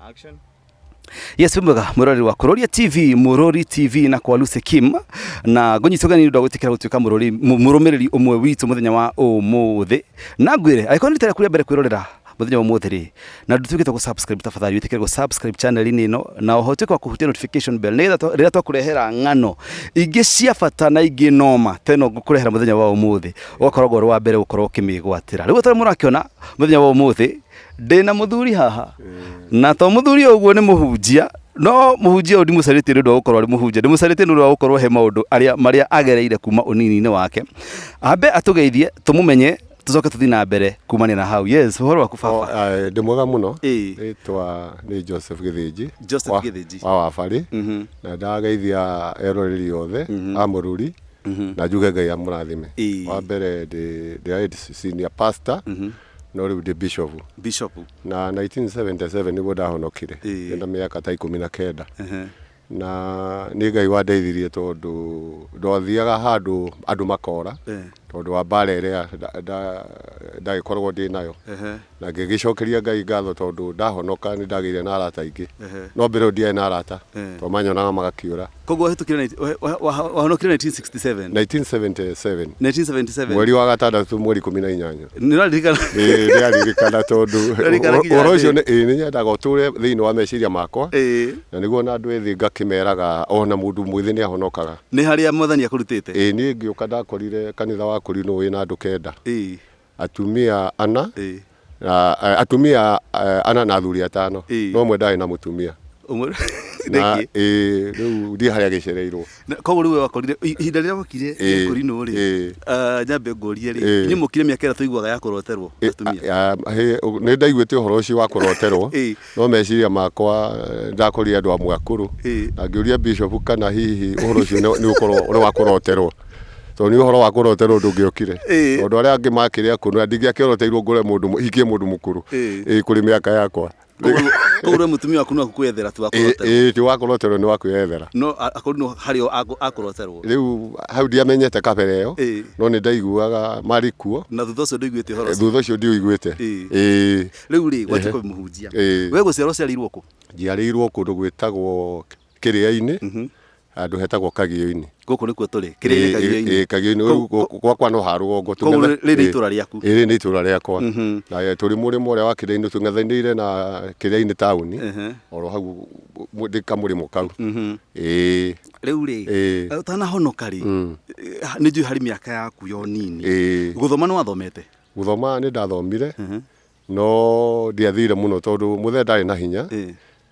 Action. Yes, mwega murori wa Kuroria TV, Murori TV na kwa Lucy Kim na gonyisoga ni ndagwetikira gutuika murumiriri umwe witu muthenya wa umuthi na ngwire aiko nitera kuria mbere kwirorera muthenya wa umuthi ri na ndutukite ku subscribe tafadhali witikire ku subscribe channel ini no na uhote kwa kuhutia notification bell nira twakurehera ngano ingi cia bata na ingi noma teno gukurehera muthenya wa umuthi ugakoragwo ri wa mbere gukorwo kimigwatira riu tari murakiona muthenya wa umuthi ndina muthuri haha na to muthuri uguo ni muhunjia no muhunjia undi mucarite rindu gukorwo ari muhunjia ndi mucarite rindu gukorwo he maundu maria agereire kuma unini-ini wake ambe atugeithie tumumenye tucoke tuthi na mbere kumania na hau. Yes, uhoro waku baba? Ndi mwega muno. Ritwa ni Joseph Githiji wa Wabari na ndageithia eroreri yothe a Mururi na njuge Ngai amurathime. Wa mbere ndi senior pastor no riu ndi bishop na 1977 nigo ndahonokire ndina miaka ta 19 na ni Ngai wandeithirie tondu ndothiaga handu andu makora tondu wa mbara iria ndagikoragwo ndi nayo na ngigicokeria Ngai ngatho tondu ndahonoka ni ndageire na arata ingi no mbere ndiae na arata to manyonaga magakiura koguo hitukire wahonokire 1977 mweri wa gatandatu mweri 18 niraririkana niraririkana tondu orocio ni nyendaga uture thiini wa meciria makwa na niguo na andu ethi ngakimeraga ona mundu mwithi ni ahonokaga ni haria mwathani akurutite ni ngiuka ndakorire kanitha wa Kurino wina andu kenda atumia ana na athuri atano no mwe ndari na mutumia na riu ndi haria gicereirwo koguo riu wakorire ihinda riria wakire Kurino ri nyambe ngorie ri ni mukire miaka ira tuiguaga ya kuroterwo atumia ni ndaiguite uhoro ucio wa kuroterwo no meciria makwa ndakorire andu amwe akuru na ngiuria bishop kana hihi uhoro ucio ni ukorwo uri wa kuroterwo so ni uhoro wa kuroterwo ndungiokire tondu aria angi makire akuru ndingiakoroteirwo ngore mundu hikie mundu mukuru kuri miaka yakwa koguo mutumia waku no kukwethera tu akoroterwo ti wakoroterwo ni wakwethera no akorino hario akoroterwo riu hau ndiamenyete kabere yo no ni ndaiguaga marikuo na thutha ucio ndiguite horo thutha ucio ndiiguite riu ri gwatiko muhunjia we guciarwo ciarirwo ku njiarirwo kundu gwitagwo Kiria-ini andu hetagwo Kagio-ini guku nikuo turi Kiria-ini Kagio-ini gwakwa no Haro ngo koguo ri itura riaku ni itura riakwa na turi murimo uria wa Kiria-ini tung'ethanĩire na Kiria-ini tauni oro hau ndikamurimo kau riu ri utanahonoka ri ni njui hari miaka yaku yo nini guthoma no wathomete guthoma ni ndathomire no ndiathire muno tondu muthe ndari na hinya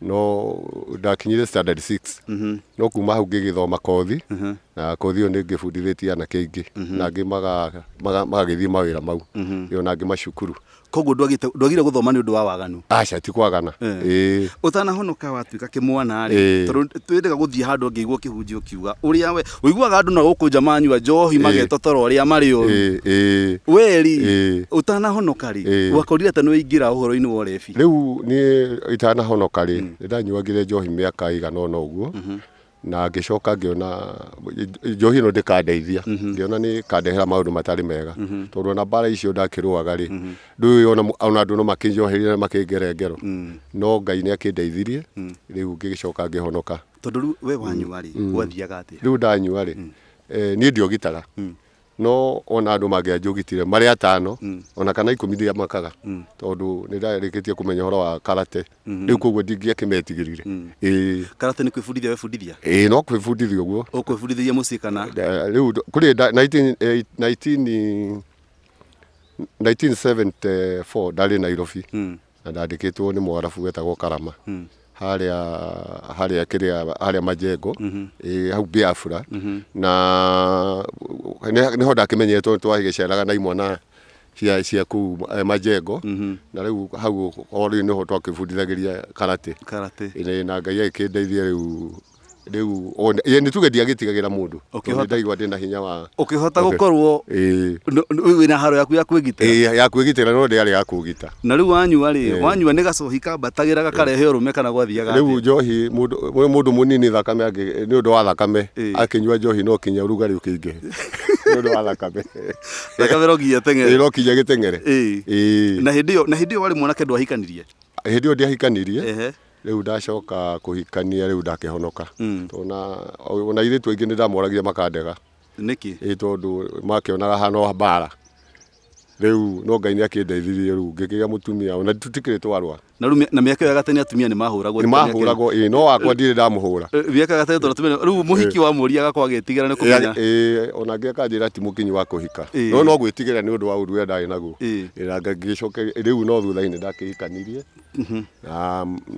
no ndakinyire standard 6 no kuma hau ngigithoma kothi na kothi yo ni ngibundithĩtie ana keingi na ngi magagithii mawira mau yo na ngi macukuru koguo ndwagire guthoma ni undu wa waganu aca ti kwagana utanahonoka watuika kimwana ri tondu twendega guthii handu ngigwo kihunjio kiuga uria we uiguaga andu na guku jamanyua njohi magetotoro uria mari uru weri utanahonoka ri wakorire ta niwaingira uhoro-ini wa urebi riu ni itanahonoka ri ndanyuagire njohi miaka igana ona uguo na ngicoka ngiona njohi no ndikandeithia ngiona ni kandehera maundu matari mega tondu na bara icio ndakiruaga ri ndu ona andu no makinjoheria na makingerengero no Ngai ni akindeithirie riu ngicoka ngihonoka tondu we wanyua ri wathiaga ati riu ndanyua ri ni ndiogitaga no ona andu mangianjugitire mari atano ona kana 10 ndia makaga tondu ni ndarikitie kumenya horo wa karate riu koguo ndingiakimetigirire karate ni kwibundithia we bundithia no kwibundithia uguo ukwibundithia muci kana riu kuri 1974 ndari Nairobi na ndandikitwo ni mwarabu wetagwo Karama haria Majengo hau Biafra na niho ndakimenyetwo twagiceraga na imwana cia ku Majengo na riu hau ori niho twakibundithagiria karate na Ngai akindeithia riu ni tuge ndiagitigagira mundu ndaigua ndina hinya wa ukihota gukorwo wina haro yaku ya kwigitira ya kwigitira no ndiari ya kugita na riu wanyua ni gacohi kambatagira gakarehe urume kana gwathiaga riu njohi mundu munini thakame ni undu wa thakame akinyua njohi no kinya urugari ukinge ni undu wa thakame rogia tengere rokia gitengere na hindi yo wali mwanake ndwahikanirie hindi yo ndiahikanirie riu ndacoka kuhikania riu ndakihonoka ona ire tu ingi ni ndamoragia makandega niki tondu makionaga hano mbara riu no Ngai ni akindeithirie riu ngigia mutumia ona tutikire twarwa na miaka ya gatene atumia ni mahuragwo no wakwa ndire ndamuhura miaka gatene tondu riu muhiki wa muri agakwa getigira ni kumenya ona ngeka njira ti mukinyi wa kuhika no gwitigira ni undu wa uru ndari naguo ira ngagicoke riu no thutha-ini ndakihikanirie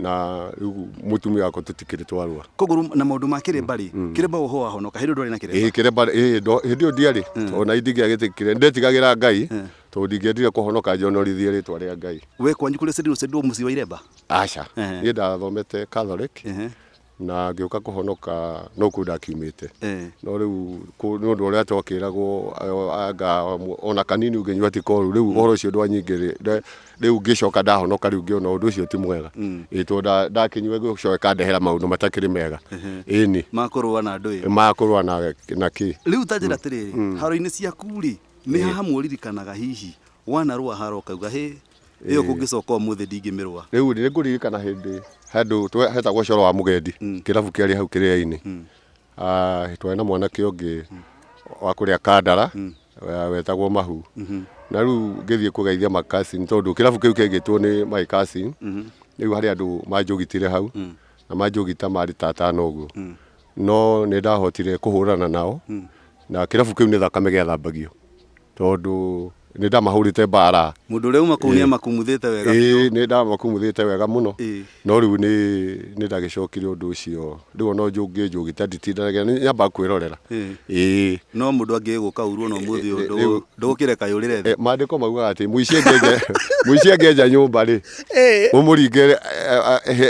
na riu mutumia wakwa tutikire twarwa koguru na maundu ma kirembari kiremba ho wahonoka hindu ndori na kiremba kiremba hindu ndiari ona indingia gitikire ndetigagira Ngai tondu ndingiendire kuhonoka njonorithie ritwa ria Ngai we kwanyu kule sendu muci wa iremba acha ni ndathomete Catholic na ngioka kuhonoka no kunda kiumite no riu ni undu uria twakiragwo anga ona kanini ungenyua ti koru riu uhoro ucio ndwanyingire riu ngicoka ndahonoka riu ngiona undu ucio ti mwega ito ndakinyua gucoka ndehera maundu matakiri mega ini makorwa na ndui makorwa na ki riu tajira tiriri haro-ini ciaku ri ni haha muririkanaga hihi wanarua Haro kauga he iyo kungicoka umuthi ndingimirwa riu ni nguririkana hindi handu hetagwo coro wa mugendi kirabu kiari hau kiria-ini twena mwanake ungi wa kuria kandara wetagwo Mahu na riu ngithie kugeithia makasin tondu kirabu kiu kigitwo ni my cousin riu hari andu manjugitire hau na manjugita mari tatano uguo no ni ndahotire kuhurana nao na kirabu kiu ni thakame giathambagio tondu ni ndamahurite mbara mundu ule umakunia makumuthite wega ni ndamakumithite wega muno no riu ni ndagicokire undu ucio riu no njugita nditindanagia nyamba kwirorera no mundu angiguka urwo no muthi undu ndugukire kayurire thi mandiko mauga ati muicie ngenja nyumba ri umuringere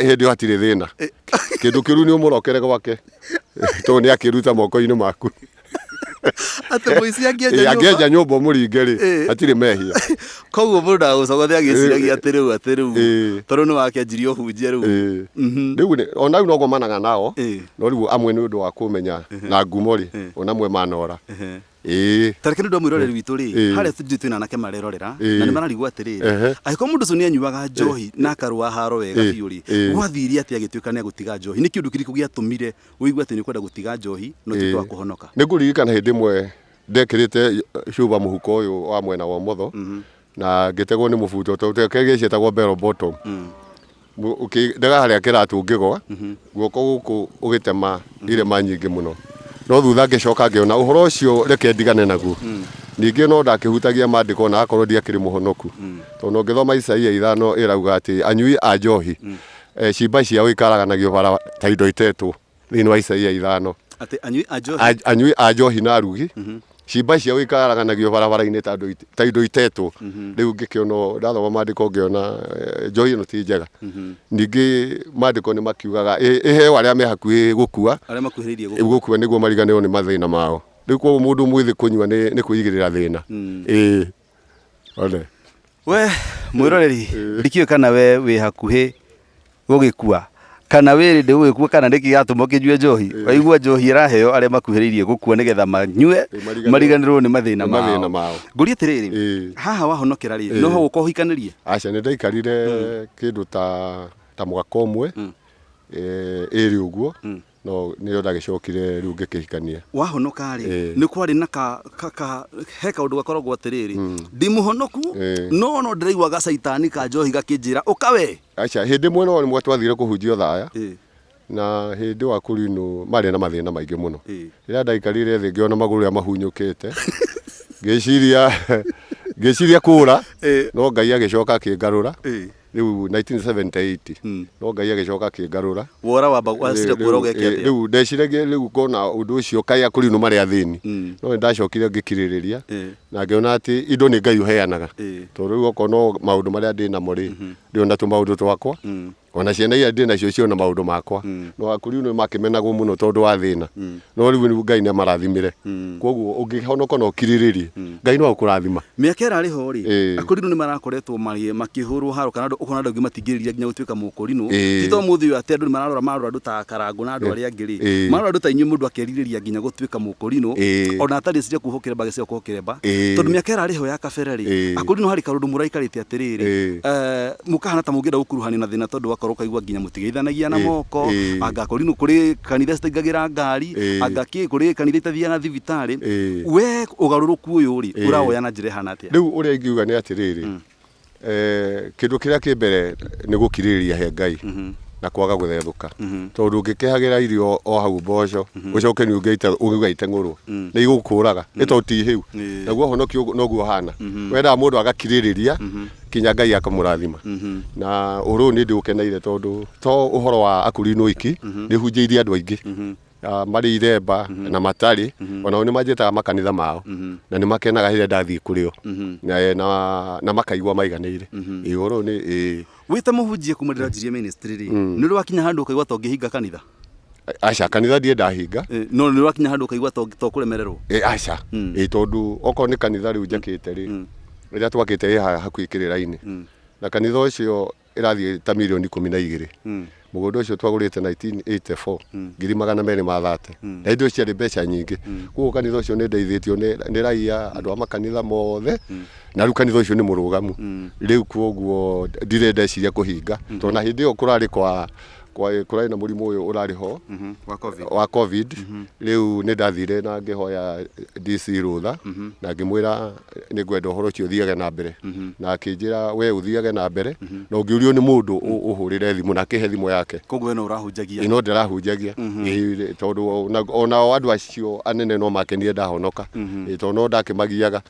hindi hatire thina kindu kiru ni umurokere gwake to ni akiruta moko-ini maku ate muici angenja nyumba muringeri atire mehia koguo mundu ndagucogothia agiciragia ati riu tondu ni wakianjirie uhunjie riu riu ona riu no ngomanaga nao no riu amwe ni undu wa kumenya na ngumo ri ona mwe manora tareke ndu mwiroreri witu ri haria tuju twina nake marerorera na ni mararigwa atiriri agiko mundu ucio ni anyuaga njohi na akarua Haro wega biu ri gwathiria ati agituika ni agutiga njohi ni kiundu kiriku giatumire uigwa ati ni kwenda gutiga njohi no ti twa kuhonoka ni nguririkana hindi mwe ndekirite cuba muhuko uyu wa mwena wa motho na ngitegwo ni mubuto to kegecietagwo bell bottom daga haria kiratu ngigwa guoko guku ugitema irema nyingi muno no thutha ngicoka ngiona uhoro ucio reke ndigane naguo ningi no ndakihutagia mandiko na akorwo ndiakiri muhonoku tondu ngithoma Isaia 5 irauga ati anyui a njohi ciimba ciao ikaraganagio bara ta indo itetwo thini wa Isaia 5 ati anyui a njohi na rugi ciimba ciao ikaraganagio barabara-ini ta indo itetwo riu ngikiona ndathoma mandiko ngiona njohi no ti njega ningi mandiko ni makiugaga iheo aria me hakuhi gukua aria makuhiririe gukua niguo mariganirwo ni mathina mao riu kwa mundu mwithi kunyua ni kuigirira thina ole we mwiroreri ndikio kana we wi hakuhi gugikua kana wiri ndi gugikua kana ndiki gatuma kijue njohi waigua njohi iraheo aria makuhiririe gukua nigetha manyue mariganirwo ni mathina mao nguria tiriri haha wahonokera ri no ho ukohikanirie aca ni ndaikarire kindu ta mwaka umwe iri uguo no ni ndagicokire riu ngikihikania wahonoka ri ni kwari na heka undu gakoragwo atiriri ndimuhonoku no ndiraigua gacaitani ka njohi gakinjira ukawe aca hindi mwe no mwe twathire kuhunjio thaya na hindi wa kurinu mari na mathina maingi muno ira ndaikarire thi ngiona maguru ya mahunyukite ngeciria kura no Ngai agicoka akingarura riu 1978 no Ngai agicoka akingarura wora wamba wasire kura ugekia riu ndeciragia riu kona undu ucio kai akurinu mari athini no ndacokire ngikiririria na ngiona ati indo ni Ngai uheanaga to riu okono maundu maria ndi namo ri ndiona tu maundu twakwa ona ciana iria ndi nacio ciona maundu makwa no akurinu makimenagwo muno tondu wa thina no riu Ngai ni amarathimire koguo ungihonoka no kiriririe Ngai no akurathima miaka irari ho ri akurinu ni marakoretwo makihurwo Haro kana ukona ndu matingiriria nginya gutuika mukurinu tito muthi uyu ati andu ni mararora andu ta Karangu na andu aria angi ri marora andu ta inyu mundu akeririria nginya gutuika mukurinu ona atari cia kuhokire bage cia kuhokire ba tondu miaka irari ho ya kabere ri akurinu hari karundu muraikarite atiriri mukahana ta mungenda gukuruhani na thina tondu agakorwo kaigwa nginya mutigeithanagia na moko agakorwo no kuri kanitha citaingagira ngari agaki kuri kanitha itathia na thibitari we ugaruruku uyu ri uraoya na njire hana atia riu uria ingiuga ni atiriri kindu kiria kimbere ni gukiriria he Ngai na kwaga guthethuka tondu ngikehagira irio o hau mboco ucoke ni ungeita nguru ni igukuraga itoti hiu naguo honokio noguo hana wenda mundu agakiririria kinya Ngai akamurathima na uru ni ndiukeneire tondu to uhoro wa akuri no iki ni hunjiirie andu aingi mari iremba na matari ona ni majetaga makanitha mao na ni makenaga hire ndathii kurio na makaigwa maiganire iguru ni wita muhunjie kumurira njirie ministry ri ni ru wakinya handu ukaigwa to ngihinga kanitha acha kanitha die ndahinga no ni ru wakinya handu ukaigwa to kuremererwo acha tondu oko ni kanitha riu njakite ri ria twakite hakuikirira-ini na kanitha ucio irathie ta milioni 12 mugondo ucio twagurite 1984 ngiri magana meri mathate na indo ciari mbeca nyingi kuo kanitha ucio ni ndeithitio ni raia andu a makanitha mothe na ru kanitha ucio ni murugamu riu kuoguo ndirendeciria kuhinga to na hindi yo kurari kurari na murimu uyu urari ho wa covid riu ni ndathire na ngihoya DC rutha na ngimwira ni ngwenda uhoro cio thiage na mbere na akinjira we uthiage na mbere na ungiurio ni mundu uhurire thimu na kihe thimu yake koguo we no urahunjagia ino ndirahunjagia tondu ona andu acio anene no makenire ndahonoka tondu no ndakimagiaga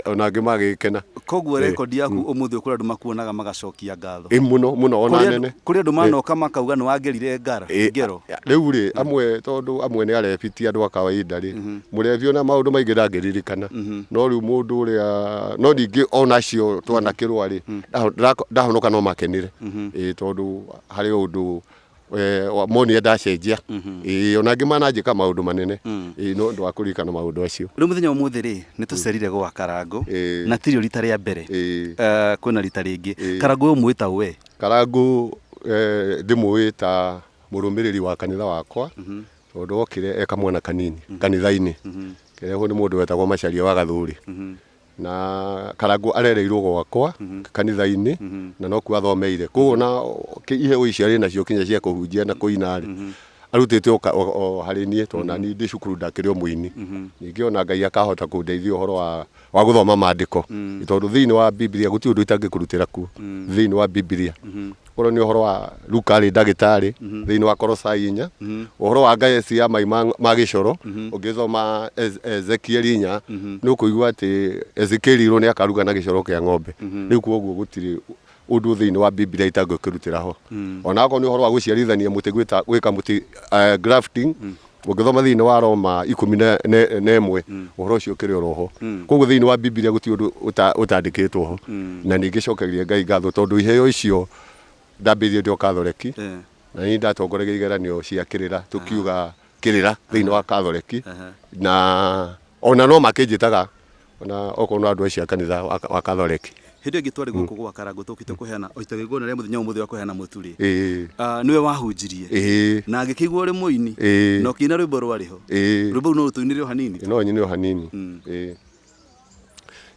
ona ngimagikena koguo record yaku umuthi ukura andu makuonaga magacokia ngatho muno ona nene kuri andu manoka makauga ni wagerire ngero riu ri amwe tondu amwe ni arepitia andu akawaida ri murevio na maundu maingi ndageririkana no riu mundu uria no ningi onacio twanakirwa ri ndahonoka no makenire tondu hari undu moni ndacenjia ona ngimana njika maundu manene no ndo akurikana maundu acio ru muthenya umuthi ri ni tucerire gwa Karangu na tirio rita ria mbere kwina rita ringi Karangu uyu mwita we Karangu ndimuita murumiriri wa kanitha wakwa tondu okire eka mwana kanini kanitha-ini keho ni mundu wetagwo Macharia wa Gathuri na Karangu arereirwo gwakwa kanitha-ini na no ku athomeire kuo na iheo icio ari nacio kinya cia kuhunjia na kuina ari arutite hari nie tona ni ndi cukuru ndakiri o muini ningi ona Ngai akahota kundeithia uhoro wa guthoma maandiko tondu thiini wa Biblia guti undu itangikurutira ku thiini wa Biblia oro ni uhoro wa Luka ari ndagitari thiini wa Kolosai 4 uhoro wa Ngai ya mai magicoro ungithoma Ezekiel 4 no kuigwa ati Ezekiel iro ni akaruga na gicoro kia ng'ombe riu kuoguo gutiri undu thiini wa Biblia itangikirutira ho ona ko ni uhoro wa guciarithania muti gwika muti grafting ungithoma thiini wa Roma 11 uhoro ucio kiri roho koguo thiini wa Biblia guti undu utandikitwo ho na ningicokeria Ngai ngatho tondu iheo icio ndambirie ndio Katholiki na ni ndatongoregia igeranio cia kirira tukiuga kirira thiini wa Katholiki na ona no makinjitaga ona okono andu acio kanitha wa Katholiki hindi ngitwari guku gwa Karangu tukite kuheana oitagirwo na muthenya umuthi wa kuheana muturi niwe wahunjirie na ngikigwo ri muini no kina rwimbo rwariho rwimbo no tuinire hanini no nyine hanini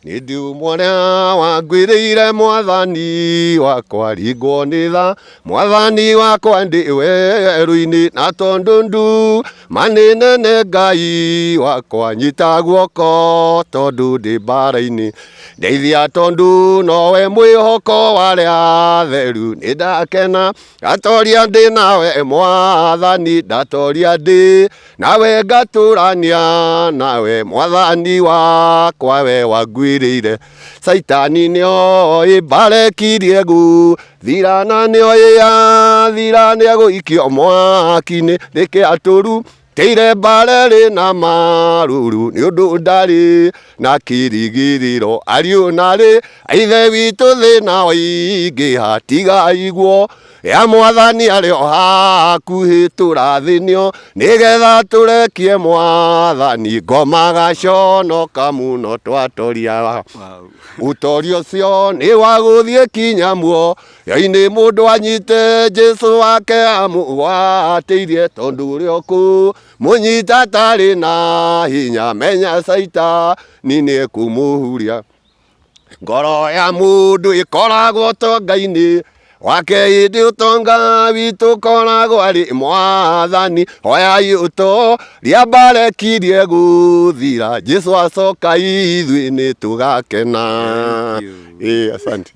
ni ndu mwana wangwirire mwathani wakwa ringwo ni tha mwathani wakwa ndi weru-ini na tondu ndu manene Ngai wakwa nyita guoko tondu ndi mbara-ini ndeithia tondu nowe mwihoko waria theru ni ndakena atoria ndi nawe mwathani ndatoria ndi nawe ngaturania nawe mwathani wakwa we wangwirire Saitani nio ibarekirie gu thirana nio ya thirana guikio mwaki-ini reke aturu teire barere na maruru ni undu ndari na kirigiriro ariu nari aithe witu thina waingi hatiga igwo ya mwathani ari o hakuhi turathinio nigetha turekie mwathani ngoma gaconoka muno twatoria utorio cio ni wa guthie kinya muoyo-ini mundu anyite Jesu wake amugwatiirie tondu ri oku munyita tari na hinya menya Saitani ni kumuhuria ngoro ya mundu ikoragwo tonga-ini wake indi utonga witu koragwo ari mwathani hoya yuto riambare kirie guthira Jesu acoka ithui ni tugakena. Asante.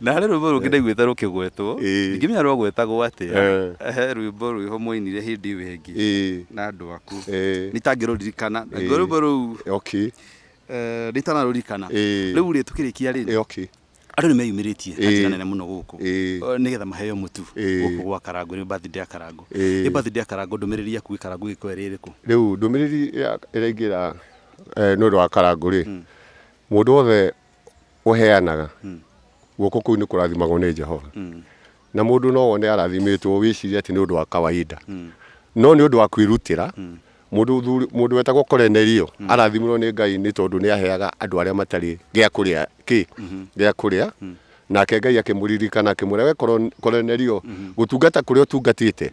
Na hari rwimbo rungĩ ndaiguĩte rũkĩgwetwo ngĩmenya rwagwetagwo atĩa rwimbo rwĩho mwainire hĩndĩ ĩyo ĩngĩ na andũ aku nĩtangĩrũririkana rwimbo rũu nĩtanarũririkana rĩu rĩ tũkĩrĩkia rĩ andũ nĩmeyumĩrĩtie na njĩra nene mũno gũkũ nĩgetha maheo mũtu gũkũ gwa Karango nĩ birthday ya Karango birthday ya Karango ndũmĩrĩri yaku Karango ĩgĩkorwo ĩrĩ ĩrĩkũ? Rĩu ndũmĩrĩri ĩraingĩra nĩ ũndũ wa Karango rĩ mũndũ wothe ũheanaga guoko kũu nĩ kũrathimagwo nĩ Jehova na mũndũ no wone arathimĩtwo wĩcirie atĩ nĩ ũndũ wa kawaida no nĩ ũndũ wa kwĩrutĩra mũndũ wetagwo Korenelio arathimirwo nĩ Ngai nĩ tondũ nĩ aheaga andũ arĩa matarĩ gĩa kũrĩa gĩa kũrĩa nake Ngai akĩmũririkana akĩmwĩra we Korenelio gũtungata kũrĩa ũtungatĩte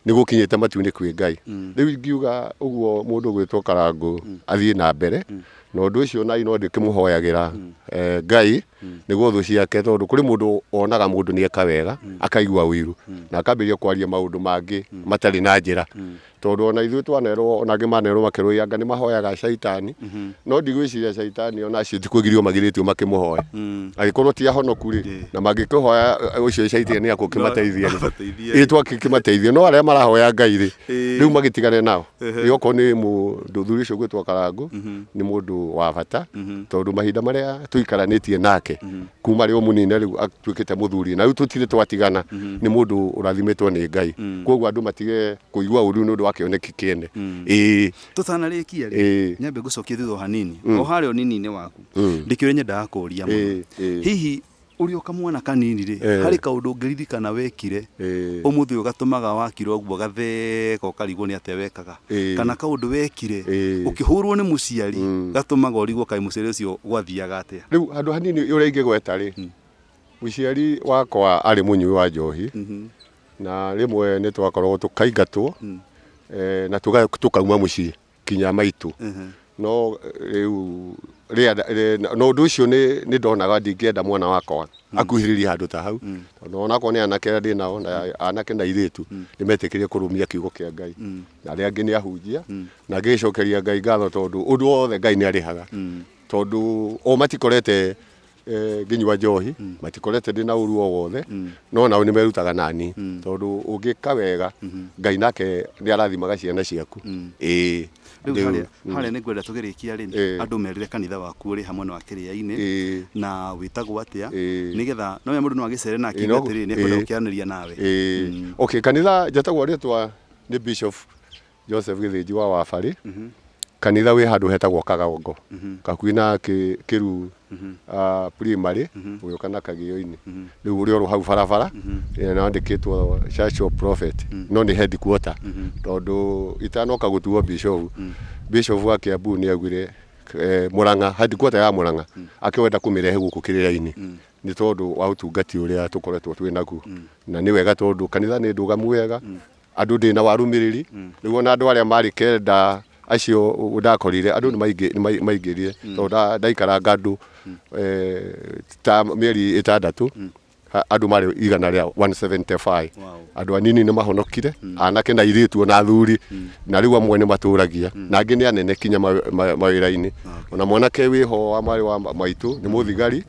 nĩ gũkinyĩte matu-inĩ kwĩ Ngai. Rĩu ingiuga ũguo mũndũ gwĩtwo Karango athiĩ na mbere na ũndũ ũcio na no ndĩkĩmũhoyagĩra Ngai nĩguo thũ ciake tondũ kũrĩ mũndũ onaga mũndũ nĩ eka wega akaigua ũiru na akambĩrĩria kwaria maũndũ mangĩ matarĩ na njĩra tondũ ona ithuĩ twanerwo ona angĩ manerwo makĩrũia Ngai nĩ mahoyaga caitani no ndigwĩciria caitani ona acio tikũgirio magirĩtio makĩmũhoya agĩkorwo ti ahonoku rĩ na mangĩkĩhoya ũcio caitani nĩ akũkĩmateithia twakĩmateithia no arĩa marahoya Ngai rĩ rĩu magĩtigane nao gĩoko nĩ mũndũ thuri ũcio gwĩtwo Karango nĩ mũndũ wa bata tondũ mahinda marĩa tũikaranĩtie nake kuma rĩo mũnine rĩu atuĩkĩte mũthuri na rĩu tũtirĩ twatigana nĩ mũndũ ũrathimĩtwo nĩ Ngai koguo andũ matige kũigua ũru nĩ ũndũ wa kĩoneki kĩene. Tũtanarĩkia rĩ nyambe ngũcokia thutha hanini o harĩa nini-inĩ waku ndĩkĩũria nyendaga kũũria mũno hihi ũrĩ o kamwana kanini rĩ harĩ kaũndũ ũngĩririkana wekire ũmũthĩ ũgatũmaga wakire ũguo gatheka ũkarigwo nĩ atĩa wekaga kana kaũndũ wekire ũkĩhũrwo nĩ mũciari gatũmaga ũrigwo kaĩ mũciari ũcio gwathiaga atĩa? Rĩu handũ hanini ũrĩa ingĩgweta rĩ mũciari wakwa arĩ mũnyui wa njohi na rĩmwe nĩ twakoragwo tũkaingatwo na tũkauma mũciĩ kinya maitũ no rĩu no ũndũ ũcio nĩ ndonaga ndingĩenda mwana wakwa akuhĩrĩria handũ ta hau tondũ onakwo nĩ anake arĩa ndĩ nao na anake na airĩtu nĩmetĩkĩrie kũrũmia kiugo kĩa Ngai na arĩa angĩ nĩ ahunjia na ngĩcokeria Ngai ngatho tondũ ũndũ wothe Ngai nĩ arĩhaga tondũ o matikorete nginyua njohi matikorete ndĩ na ũru o wothe no nao nĩ merutaga nani tondũ ũngĩka wega Ngai nake nĩ arathimaga ciana ciaku. Rĩu harĩa nĩ ngwenda tũgĩrĩkia rĩ andũ merire kanitha waku ũrĩ hamwe na wakĩrĩa-inĩ na wĩtagwo atĩa nĩgetha no mũndũ no agĩcere na akiuga atĩrĩ nĩ ekwenda gũkĩaranĩria nawe. Kanitha njatagwo rĩtwa nĩ Bishop Joseph Gĩthĩnji wa Wabarĩ kanitha wĩ handũ hetagwo Kagongo gakuhĩ na Kĩru primary ũgĩũka na Kagĩo-inĩ rĩu ũrĩ oro hau barabara na wandĩkĩtwo Church of Prophet no nĩ headquarter tondũ itanoka gũtuo Bishop wa Kiambu nĩ augire Murang'a headquarter ya Murang'a akĩwenda kũmĩrehe gũkũ kĩrĩra-inĩ nĩ tondũ wa ũtungati ũrĩa tũkoretwo twĩ naguo na nĩ wega tondũ kanitha nĩ ndũgamu wega andũ ndĩ na warũmĩrĩri nĩguo na andũ arĩa marĩ kenda acio ndakorire andũ nĩ maingĩrire tondũ ndaikaranga andũ ta mĩeri 6 andũ marĩ igana rĩa 175 andũ anini nĩ mahonokire anake na airĩtu na athuri na rĩu amwe nĩ matũragia na angĩ nĩ anene kinya mawĩra-inĩ ona mwanake wĩho wa marĩ wa maitũ nĩ mũthigari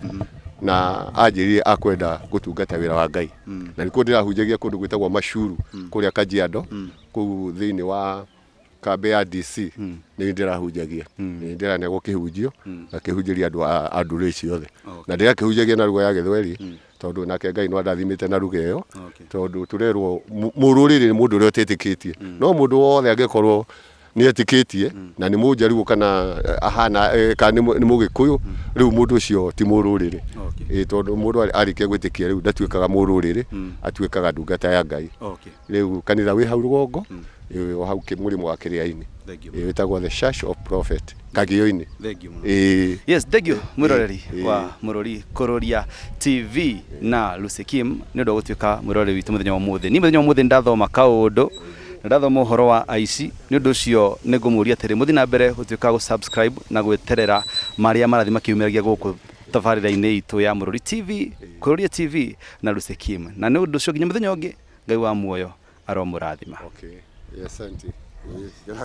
na anjĩrire akwenda gũtungata wĩra wa Ngai na nĩkuo ndĩrahunjagia kũndũ gwĩtagwo Mashuru kũrĩa Kajiado kũu thĩinĩ wa kambe ya DC nĩ ndĩrahunjagia nĩ ndĩranegwo kĩhunjio na kĩhunjĩria andũ a ndũrĩrĩ ciothe na ndĩrakĩhunjagia na lugha ya Gĩthweri tondũ nake Ngai no andathimĩte na lugha ĩyo tondũ tũrerwo mũrũrĩrĩ nĩ mũndũ ũrĩa ũtetĩkĩtie no mũndũ wothe angĩkorwo nĩ etĩkĩtie na nĩ mũnjaruo kana ahana kana nĩ mũgĩkũyũ rĩu mũndũ ũcio ti mũrũrĩrĩ tondũ mũndũ arĩkia gwĩtĩkia rĩu ndatuĩkaga mũrũrĩrĩ atuĩkaga ndungata ya Ngai rĩu kanitha wĩ hau rũgongo o hau mũrĩmo wa kĩrĩa-inĩ wĩtagwo the Church of Prophet Kagĩo-inĩ. Yes, thank you mwĩroreri wa Mũrori Kũrũria TV na Lucy Kim nĩ ũndũ gũtuĩka mwĩroreri witũ mũthenya wa ũmũthĩ ni mũthenya wa ũmũthĩ ndathoma kaũndũ ndathoma ũhoro wa aici nĩ ũndũ ũcio nĩ ngũmũria atĩrĩ mũthĩ na mbere gũtuĩka gũ subscribe na gwĩterera marĩa marathi makiumĩragia gũkũ tabarira-inĩ itũ ya Mũrori TV, Kuroria TV na Lucy Kim. Na nĩ ũndũ ũcio nginya mũthenya ũngĩ, Ngai wa muoyo aromũrathima. Okay. Yes, auntie.